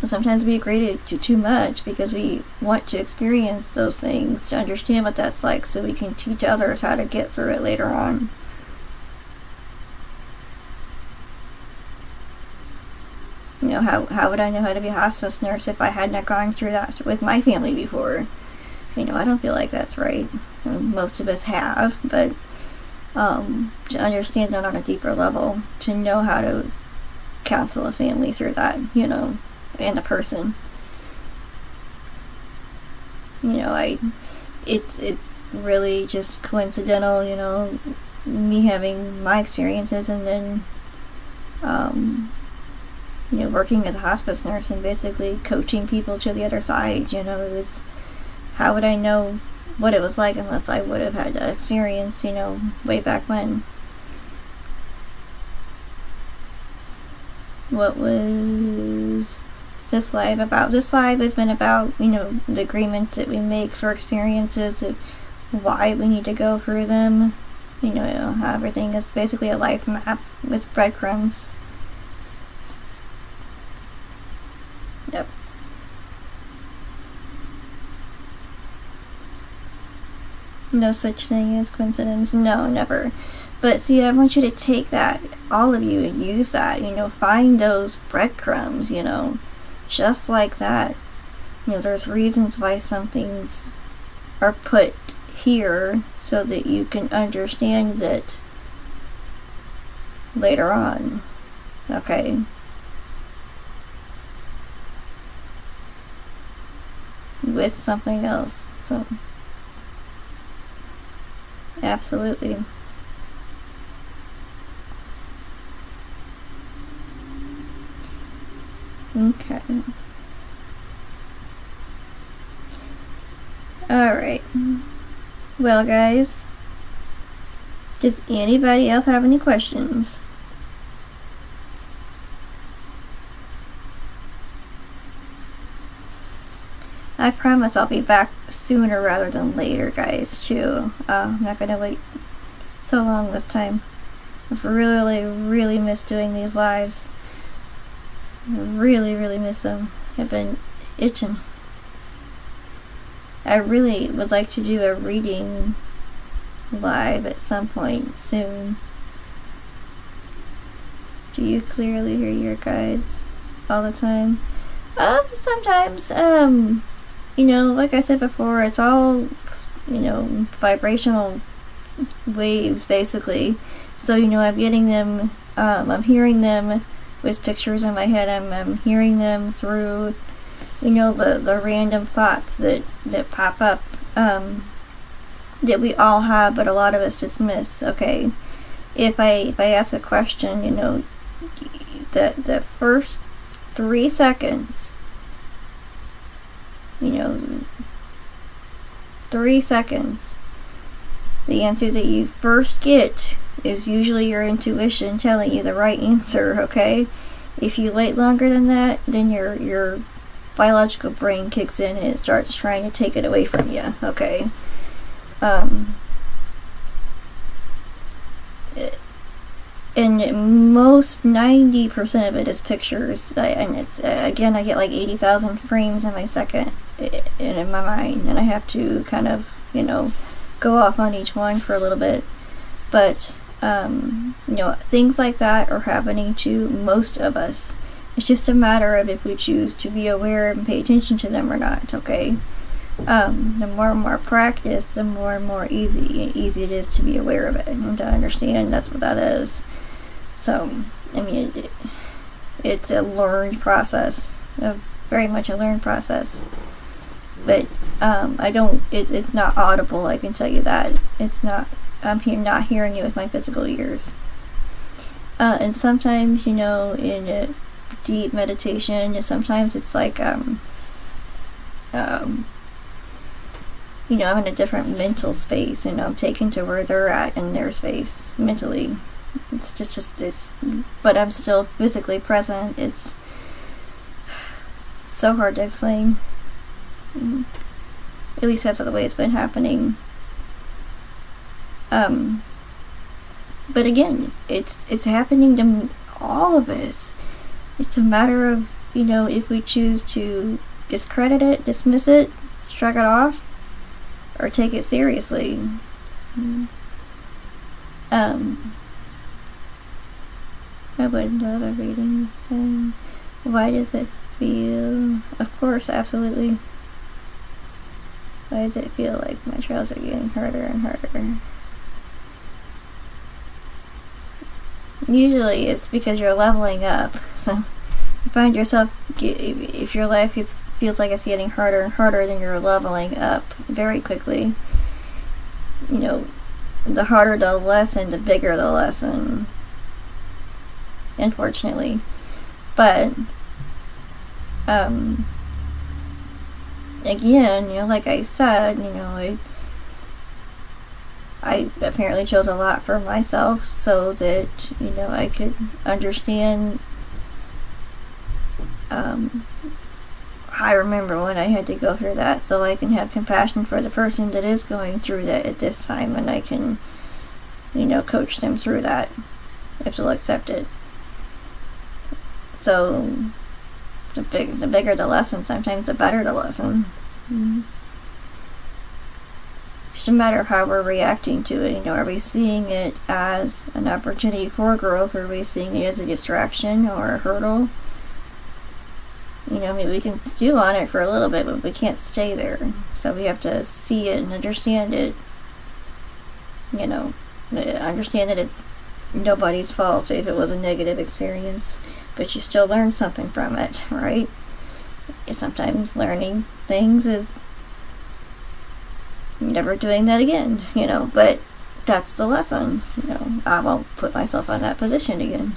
sometimes we agree to too much because we want to experience those things, to understand what that's like, so we can teach others how to get through it later on. You know, how would I know how to be a hospice nurse if I had not gone through that with my family before? You know, I don't feel like that's right. I mean, most of us have, but to understand that on a deeper level, to know how to counsel a family through that, you know, and a person. You know, it's really just coincidental, you know, me having my experiences and then, you know, working as a hospice nurse and basically coaching people to the other side. You know, it was, how would I know what it was like unless I would have had that experience, you know, way back when. What was this live about? This live has been about, you know, the agreements that we make for experiences, of why we need to go through them. You know, how everything is basically a life map with breadcrumbs. Yep. No such thing as coincidence. No, never. But see, I want you to take that, all of you, and use that. You know, find those breadcrumbs, you know, just like that. You know, there's reasons why some things are put here so that you can understand it later on. Okay? With something else. So, absolutely. Okay. Alright. Well, guys, does anybody else have any questions? I promise I'll be back sooner rather than later, guys, too. I'm not gonna wait so long this time. I've really missed doing these lives. Really miss them. I've been itching. I really would like to do a reading live at some point soon. Do you clearly hear your guys all the time? Sometimes, you know, like I said before, it's all, you know, vibrational waves, basically. So, you know, I'm getting them, I'm hearing them with pictures in my head. I'm hearing them through, you know, the random thoughts that pop up, that we all have, but a lot of us dismiss. Okay, if I ask a question, you know, the first 3 seconds, you know, 3 seconds, the answer that you first get is usually your intuition telling you the right answer. Okay, if you wait longer than that, then your biological brain kicks in and it starts trying to take it away from you. Okay, and most 90% of it is pictures, and it's again, I get like 80,000 frames in my second in my mind, and I have to kind of, you know, go off on each one for a little bit. But you know, things like that are happening to most of us. It's just a matter of if we choose to be aware and pay attention to them or not. Okay, the more and more practice, the more and more easy it is to be aware of it and to understand that's what that is. So, I mean, it's a learned process, very much a learned process. But I don't. It's not audible. I can tell you that. It's not. I'm not hearing you with my physical ears. And sometimes, you know, in a deep meditation, sometimes it's like, you know, I'm in a different mental space, and I'm taken to where they're at in their space mentally. It's just it's, but I'm still physically present. It's so hard to explain. At least that's the way it's been happening. But again, it's happening to all of us. It's a matter of you know, if we choose to discredit it, dismiss it, shrug it off, or take it seriously. I would love a reading saying, why does it feel, of course, absolutely. Why does it feel like my trails are getting harder and harder? Usually it's because you're leveling up. So you find yourself, if your life feels like it's getting harder and harder, then you're leveling up very quickly. You know, the harder the lesson, the bigger the lesson. Unfortunately. But again, you know, like I said, you know, I apparently chose a lot for myself so that, you know, I could understand. I remember when I had to go through that, so I can have compassion for the person that is going through that at this time, and I can, you know, coach them through that if they'll accept it. So the bigger the lesson, sometimes the better the lesson. Just a matter of how we're reacting to it. You know, are we seeing it as an opportunity for growth, or are we seeing it as a distraction or a hurdle? You know, I mean, we can stew on it for a little bit, but we can't stay there. So we have to see it and understand it. You know, understand that it's nobody's fault if it was a negative experience, but you still learn something from it, right? Sometimes learning things is never doing that again, you know, but that's the lesson. You know, I won't put myself in that position again.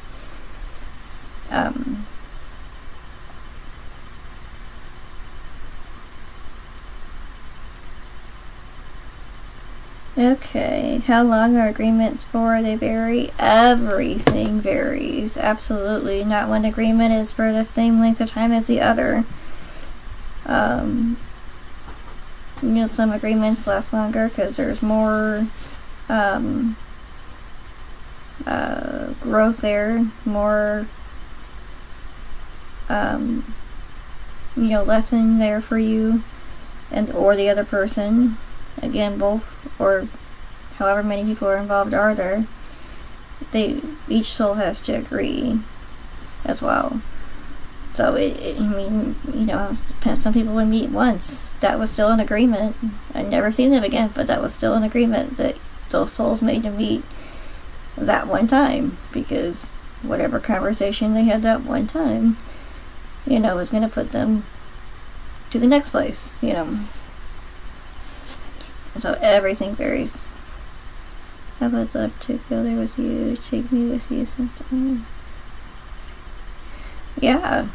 Okay, how long are agreements for? They vary. Everything varies. Absolutely. Not one agreement is for the same length of time as the other. You know, some agreements last longer because there's more growth there, more you know, lesson there for you and or the other person. Again, both, or however many people are involved are there, each soul has to agree as well. So I mean, you know, some people would meet once. That was still an agreement. I'd never seen them again, but that was still an agreement that those souls made to meet that one time, because whatever conversation they had that one time, you know, was going to put them to the next place, you know. So everything varies. I would love to go there with you. Take me with you sometime. Yeah.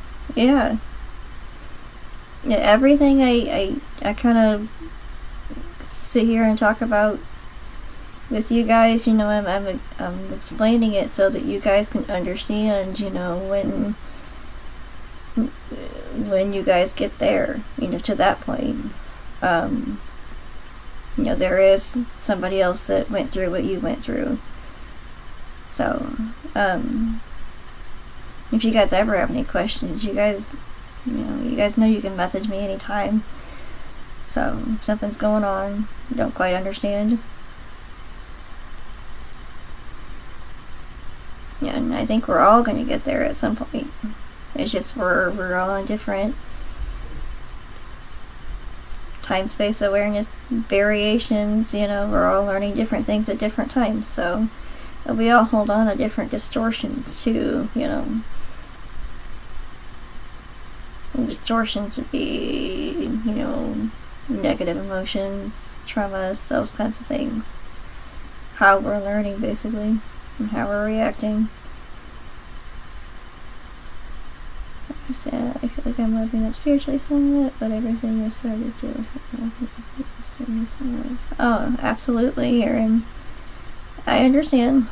Everything I kind of sit here and talk about with you guys, you know, I'm explaining it so that you guys can understand, you know, when you guys get there, you know, to that point. You know, there is somebody else that went through what you went through. So, if you guys ever have any questions, you guys know you can message me anytime. So, if something's going on, you don't quite understand. Yeah, and I think we're all going to get there at some point. It's just we're all on different time-space awareness variations, you know, we're all learning different things at different times, so we all hold on to different distortions too, you know. And distortions would be, you know, negative emotions, traumas, those kinds of things. How we're learning, basically, and how we're reacting. I feel like I'm moving up spiritually somewhat, but everything I started to oh, absolutely, Aaron. I understand.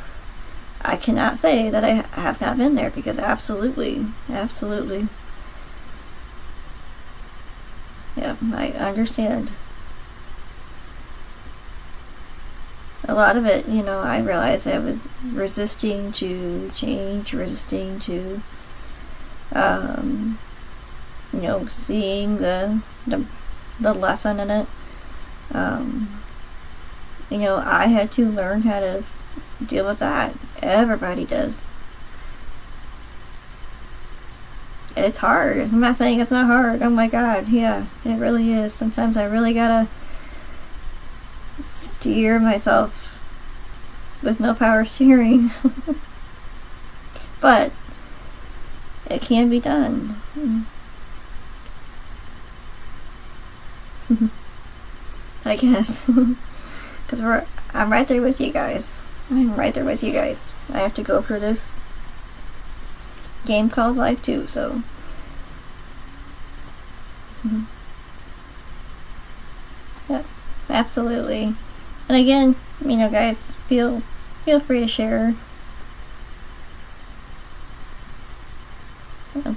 I cannot say that I have not been there, because absolutely. Yeah, I understand. A lot of it, you know, I realized I was resisting to change, resisting to you know, seeing the lesson in it. You know, I had to learn how to deal with that. Everybody does. It's hard. I'm not saying it's not hard. Oh my god, yeah, it really is. Sometimes I really gotta steer myself with no power steering. But it can be done. I guess. Because I'm right there with you guys. I'm right there with you guys. I have to go through this game called life too, so. Yeah, absolutely. And again, you know, guys, feel free to share.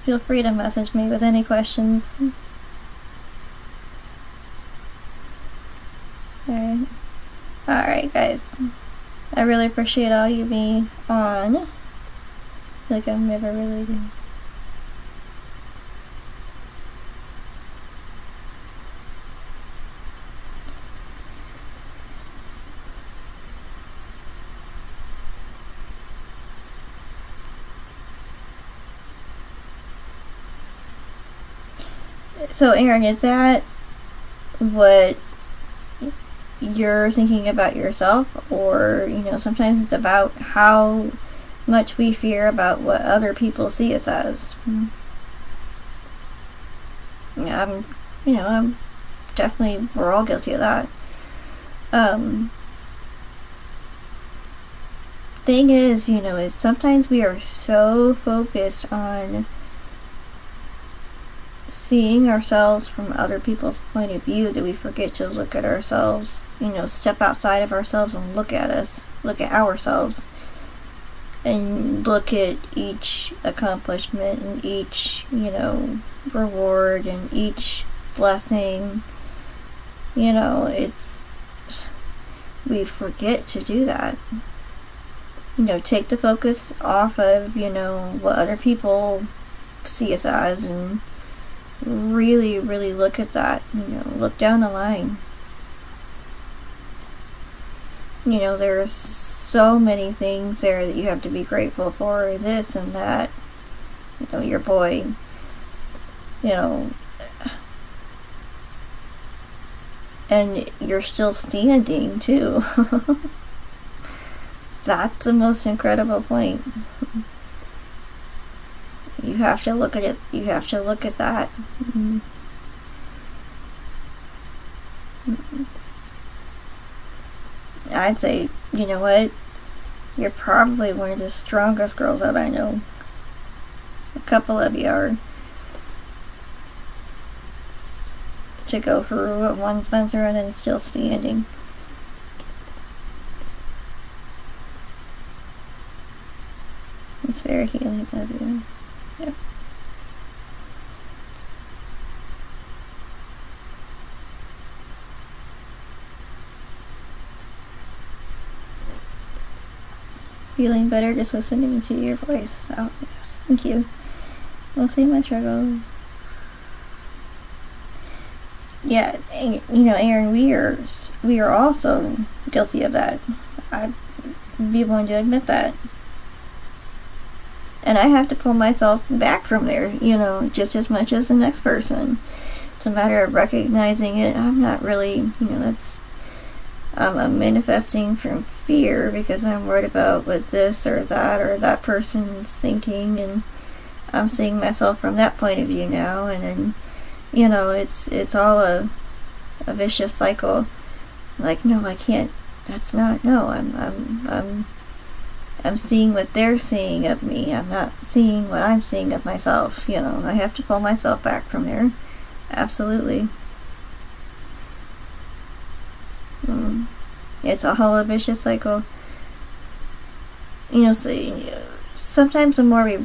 Feel free to message me with any questions. Alright guys, I really appreciate all you being on. Like I've never really done. So Aaron, is that what you're thinking about yourself? Or, you know, sometimes it's about how much we fear about what other people see us as. Yeah, I'm definitely, we're all guilty of that. Thing is, you know, is sometimes we are so focused on seeing ourselves from other people's point of view that we forget to look at ourselves, you know, step outside of ourselves and look at ourselves, and look at each accomplishment and each, you know, reward and each blessing. You know, we forget to do that. You know, take the focus off of, you know, what other people see us as, and really, really look at that. You know, look down the line. You know, there's so many things there that you have to be grateful for, this and that. You know, your boy, you know, and you're still standing too. That's the most incredible point. You have to look at it. You have to look at that. I'd say, you know what? You're probably one of the strongest girls that I know. A couple of you are. To go through what one's been through and still standing. It's very healing of you. Yep. Feeling better just listening to your voice. Oh, yes. Thank you. We'll see my struggle. Yeah, you know, Aaron, we are also guilty of that. I'd be willing to admit that. And I have to pull myself back from there, you know, just as much as the next person. It's a matter of recognizing it. I'm not really, you know, I'm manifesting from fear because I'm worried about what this or that person's thinking, and I'm seeing myself from that point of view now, and then, you know, it's all a vicious cycle. Like, no, I can't. That's not. No, I'm seeing what they're seeing of me. I'm not seeing what I'm seeing of myself. You know, I have to pull myself back from there. Absolutely. It's a whole vicious cycle. You know, so sometimes the more we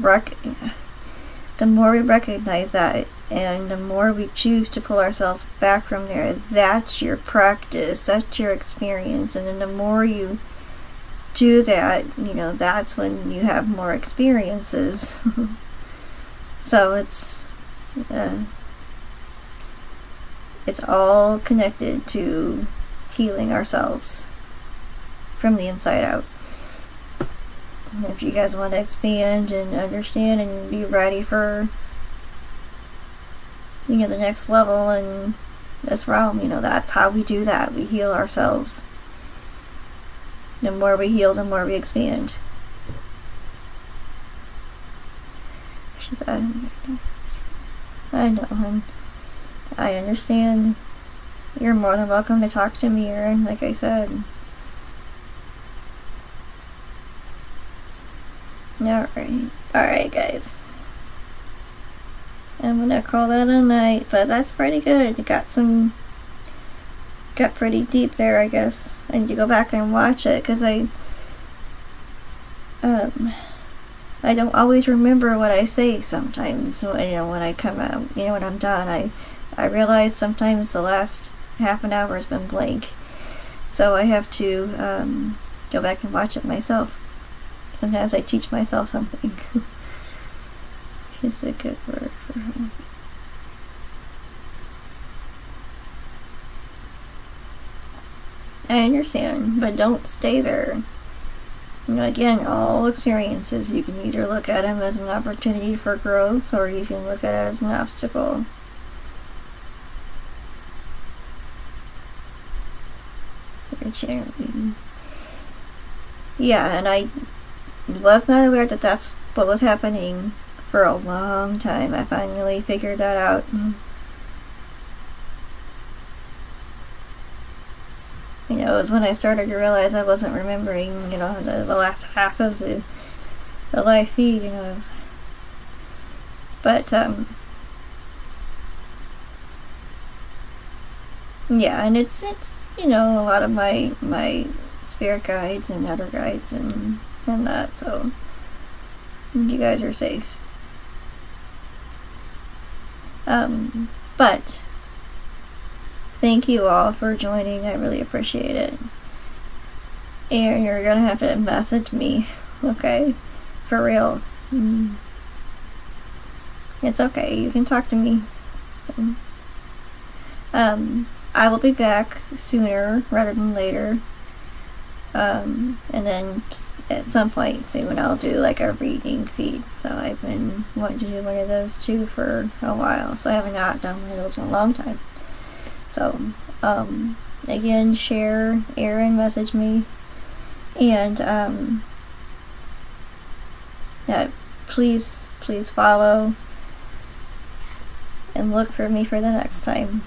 recognize that, and the more we choose to pull ourselves back from there, that's your practice, that's your experience, and then the more you do that, you know, that's when you have more experiences. So it's It's all connected to healing ourselves from the inside out. And if you guys want to expand and understand and be ready for, you know, the next level in this realm, you know, that's how we do that. We heal ourselves. The more we heal, the more we expand. She said, I know, hon. I understand. You're more than welcome to talk to me, Erin, like I said. Alright guys. I'm gonna call that a night, but that's pretty good. It got pretty deep there, I guess. I need to go back and watch it, because I don't always remember what I say sometimes, you know, when I come out, you know, when I'm done. I realize sometimes the last half an hour has been blank, so I have to go back and watch it myself. Sometimes I teach myself something. It's a good word for her. I understand, but don't stay there. You know, again, all experiences, you can either look at them as an opportunity for growth, or you can look at it as an obstacle. Yeah, and I was not aware that that's what was happening for a long time. I finally figured that out. You know, it was when I started to realize I wasn't remembering, you know, the last half of the live feed, you know. But, yeah, and it's, you know, a lot of my spirit guides and other guides and that, so you guys are safe. But thank you all for joining. I really appreciate it. And you're gonna have to message me, okay? For real. It's okay. You can talk to me. I will be back sooner rather than later. And then at some point soon I'll do like a reading feed. So I've been wanting to do one of those too for a while. So I have not done one of those in a long time. So, again, share, Erin, message me. And, yeah, please follow and look for me for the next time.